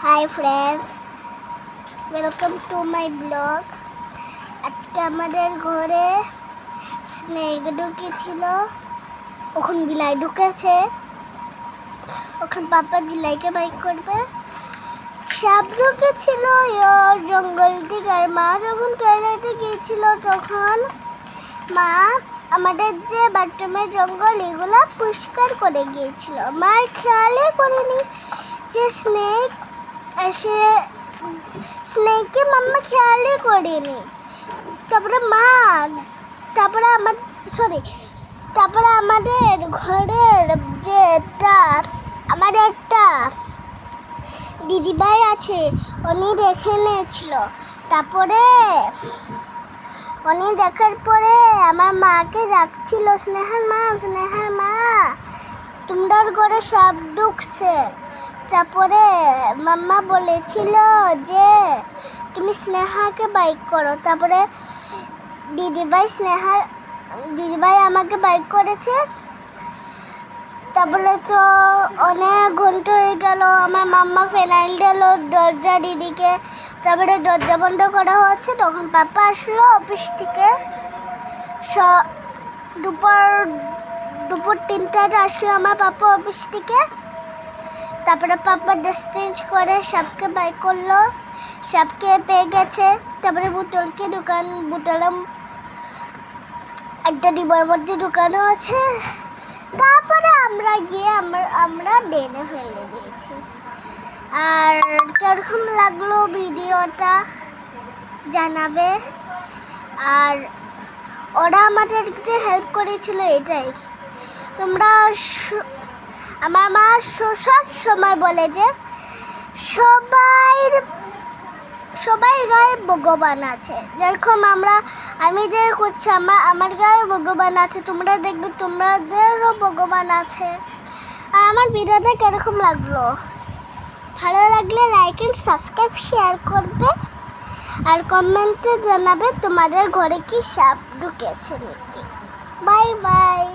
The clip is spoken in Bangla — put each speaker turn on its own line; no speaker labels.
Hi friends, welcome to my blog. আজকে আমাদের ঘরে স্নেক ঢুকেছিল, ওখানে বিলাই ঢুকেছে, ওখানে পাপা বিলাইকে বাইক করবে। সাপ ঢুকেছিল জঙ্গল থেকে, আর মা যখন টয়লেটে গিয়েছিল তখন মা আমাদের যে বাথরুমের জঙ্গল এগুলো পরিষ্কার করে গিয়েছিল। মার খেয়ালই করেনি যে স্নেককে মাম্মা খেয়ালই করেনি। তারপরে আমাদের ঘরের যে আমাদের একটা দিদিভাই আছে, উনি দেখে নিয়েছিল। তারপরে উনি দেখার পরে আমার মাকে ডাকছিল, স্নেহার মা তোমার ঘরে সাপ ঢুকছে। তারপরে মাম্মা বলেছিল যে তুমি স্নেহাকে বাইক করো। তারপরে দিদিভাই আমাকে বাইক করেছে। তারপরে তো অনেক ঘন্টা হয়ে গেল, আমার মাম্মা ফেনাইল দিল দরজা দিদিকে। তারপরে দরজা বন্ধ করা হচ্ছে, তখন পাপা আসলো অফিস থেকে। দুপুর 3টায় আসলো আমার পাপা অফিস থেকে। তারপরে পাপা ড্রেস চেঞ্জ করে সাপকে বাইক করলো, সাপকে পেয়ে গেছে। তারপরে বুতলকে বুতলাম একটা ডিবার মধ্যে ঢুকানো আছে। তারপরে আমরা গিয়ে আমরা ডেনে ফেলে দিয়েছি। আর কিরকম লাগলো ভিডিওটা জানাবে। আর ওরা আমাদের যে হেল্প করেছিল এটাই। তোমরা আমার মা সব সময় বলে যে সবাই গায়ে ভগবান আছে। যেরকম আমি যে করছি আমার গায়ে ভগবান আছে, তোমরা দেখবে তোমাদেরও ভগবান আছে। আর আমার ভিডিওটা কিরকম লাগলো, ভালো লাগলে লাইক এন্ড সাবস্ক্রাইব শেয়ার করবে, আর কমেন্টে জানাবে তোমাদের ঘরে কি সাপ ঢুকেছে নাকি। Bye bye.